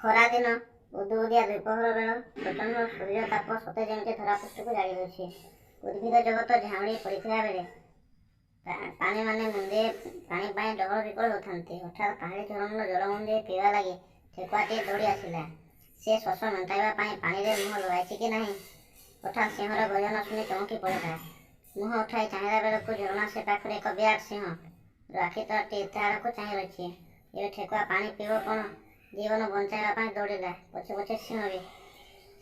ଖରାଦିନ ଉଦୁଉଦିଆ ଦ୍ୱିପ୍ରହର ବେଳ ପ୍ରଚଣ୍ଡ ସୂର୍ଯ୍ୟ ତାପ ସତେ ଯେମିତି ଧରାପୃଷ୍ଠକୁ ଜାଳି ଦେଉଛି। ଉଦ୍ଭିଦ ଜଗତ ଝାଉଁଳି ପଡ଼ିଥିବା ବେଳେ ପ୍ରାଣୀମାନେ ମୁଣ୍ଡିଏ ପାଣି ପାଇଁ ଡହଳ ବିକଳ ହେଉଥାନ୍ତି। ହଠାତ୍ ପାହାଡ଼ି ଝରଣାର ଜଳ ମୁଣ୍ଡିଏ ପିଇବା ଲାଗି ଠେକୁଆଟିଏ ଦୌଡ଼ି ଆସିଲା। ସେ ଶୋଷ ମେଣ୍ଟାଇବା ପାଇଁ ପାଣିରେ ମୁହଁ ଲଗାଇଛି କି ନାହିଁ, ହଠାତ୍ ସିଂହର ଗର୍ଜନ ଶୁଣି ଚମକି ପଡ଼ିଲା। ମୁହଁ ଉଠାଇ ଚାହିଁଲା ବେଳକୁ ଝରଣା ସେ ପାଖରେ ଏକ ବିରାଟ ସିଂହ ଆଖିତଳଟି ତା ଆଡ଼କୁ ଚାହିଁ ରହିଛି। ଏବେ ଠେକୁଆ ପାଣି ପିଇବ କ'ଣ? ଜୀବନ ବଞ୍ଚାଇବା ପାଇଁ ଦୌଡ଼ିଲା। ପଛେ ପଛେ ସିଂହ ବି।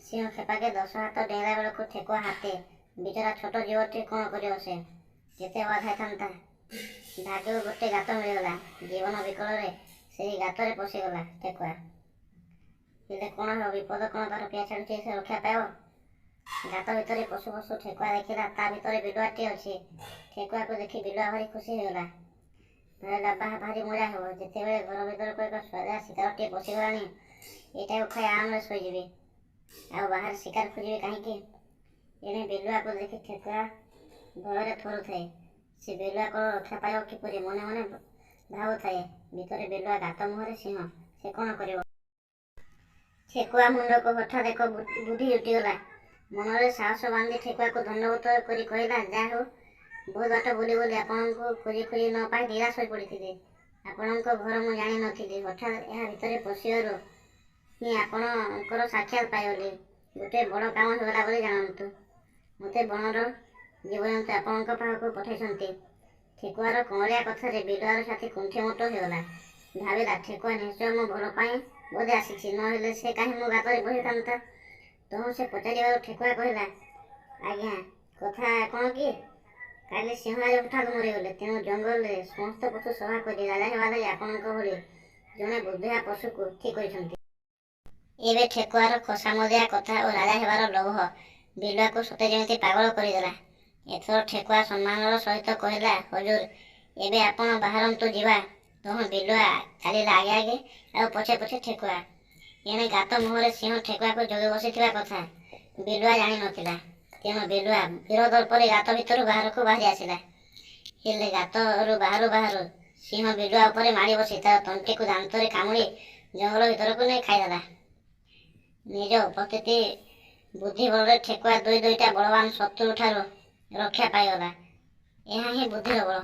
ସିଂହ ଖେପାକେ 10 ହାତ ଡେଇଁଲା ବେଳକୁ ଠେକୁଆ ହାତେ। ବିଚରା ଛୋଟ ଜୀବଟି କ'ଣ କରିବ ସେ? କେତେ ବାଧାଇଥାନ୍ତା। ଭାଗ୍ୟକୁ ଗୋଟେ ଗାତ ମିଳିଗଲା। ଜୀବନ ବିକଳରେ ସେହି ଗାତରେ ପଶିଗଲା ଠେକୁଆ। ହେଲେ କ'ଣ ହେବ? ବିପଦ କ'ଣ ତାର ପିଆ ଛାଡ଼ୁଛି, ସେ ରକ୍ଷା ପାଇବ? ଗାତ ଭିତରେ ପଶୁ ପଶୁ ଠେକୁଆ ଦେଖିଲା ତା ଭିତରେ ବିଲୁଆଟିଏ ଅଛି। ଠେକୁଆକୁ ଦେଖି ବିଲୁଆ ଭାରି ଖୁସି ହୋଇଗଲା। ଭାବିଲା, ବାହା ଭାରି ମଜା ହେବ। ଯେତେବେଳେ ଘର ଭିତରକୁ ଏକ ସୁଆଦିଆ ଶିକାରଟିଏ ପଶିଗଲାଣି, ଏଇଟାକୁ ଖାଇ ଆରାମରେ ଶୋଇଯିବି। ଆଉ ବାହାରେ ଶିକାର ଖୋଜିବି କାହିଁକି? ଏଣେ ବିଲୁଆକୁ ଦେଖି ଠେକୁଆ ଭୟରେ ଥରୁଥାଏ। ସେ ବିଲୁଆ କୋଳ ରକ୍ଷା ପାଇବ କିପରି ମନେ ମନେ ଭାବୁଥାଏ। ଭିତରେ ବିଲୁଆ, ଗାତ ମୁହଁରେ ସିଂହ। ସେ କ'ଣ କରିବ? ଠେକୁଆ ମୁଣ୍ଡକୁ ହଠାତ୍ ଏକ ବୁଦ୍ଧି ଜୁଟିଗଲା। ମନରେ ସାହସ ବାନ୍ଧି ଠେକୁଆକୁ ଦଣ୍ଡବତ କରି କହିଲା, ଯାହା ହେଉ, ବହୁତ ବାଟ ବୁଲି ବୁଲି ଆପଣଙ୍କୁ ଖୋଜି ଖୋଜି ନ ପାଇ ନିରାଶ ହୋଇ ପଡ଼ିଥିଲି। ଆପଣଙ୍କ ଘର ମୁଁ ଜାଣି ନଥିଲି। ହଠାତ୍ ଏହା ଭିତରେ ପଶିବାରୁ ହିଁ ଆପଣଙ୍କର ସାକ୍ଷାତ ପାଇଗଲି। ଗୋଟେ ବଡ଼ କାମ ହୋଇଗଲା ବୋଲି ଜାଣନ୍ତୁ। ମୋତେ ବଣର ଜୀବଜନ୍ତୁ ଆପଣଙ୍କ ପାଖକୁ ପଠାଇଛନ୍ତି। ଠେକୁଆର କଅଁଳିଆ କଥାରେ ବିଲୁଆର ଛାତି କୁଣ୍ଠିମୋଟ ହୋଇଗଲା। ଭାବିଲା, ଠେକୁଆ ନିଶ୍ଚୟ ମୋ ଭଲ ପାଇଁ ବୋଧେ ଆସିଛି, ନ ହେଲେ ସେ କାହିଁ ମୋ ଗାତରେ ପଶିଥାନ୍ତା। ତହୁଁ ସେ ପଚାରିବାରୁ ଠେକୁଆ କହିଲା, ଆଜ୍ଞା, କଥା କ'ଣ କି? କାଲି ସିଂହ ଆଜି ହଠାତ୍ ମରିଗଲେ। ତେଣୁ ଜଙ୍ଗଲରେ ସମସ୍ତ ପଶୁ ସଭା କରି ରାଜା ହେବା ଲାଗି ଆପଣଙ୍କ ଭଳି ଜଣେ ବୁଦ୍ଧିଆ ପଶୁକୁ ଠିକ୍ କରିଛନ୍ତି। ଏବେ ଠେକୁଆର ଖୋସାମଦିଆ କଥା ଓ ରାଜା ହେବାର ଲୋଭ ବିଲୁଆକୁ ସତେ ଯେମିତି ପାଗଳ କରିଦେଲା। ଏଥର ଠେକୁଆ ସମ୍ମାନର ସହିତ କହିଲା, ହଜୁର, ଏବେ ଆପଣ ବାହାରନ୍ତୁ ଯିବା। ତହୁଁ ବିଲୁଆ ଚାଲିଲା ଆଗେ ଆଗେ, ଆଉ ପଛେ ପଛେ ଠେକୁଆ। ଏଣେ ଗାତ ମୁହଁରେ ସିଂହ ଠେକୁଆକୁ ଜଗି ବସିଥିବା କଥା ବିଲୁଆ ଜାଣି ନଥିଲା। ତେଣୁ ବିଲୁଆ ବୀର ଦର୍ପରେ ଗାତ ଭିତରୁ ବାହାରକୁ ବାହାରି ଆସିଲା। ହେଲେ ଗାତରୁ ବାହାରୁ ବାହାରୁ ସିଂହ ବିଲୁଆ ଉପରେ ମାଡ଼ି ବସି ତାର ତଣ୍ଟିକୁ ଦାନ୍ତରେ କାମୁଡ଼ି ଜଙ୍ଗଲ ଭିତରକୁ ନେଇ ଖାଇଦେଲା। ନିଜ ଉପସ୍ଥିତି ବୁଦ୍ଧି ବଳରେ ଠେକୁଆ ଦୁଇଟା ବଳବାନ ଶତ୍ରୁ ଠାରୁ ରକ୍ଷା ପାଇଗଲା। ଏହା ହିଁ ବୁଦ୍ଧିର ବଳ।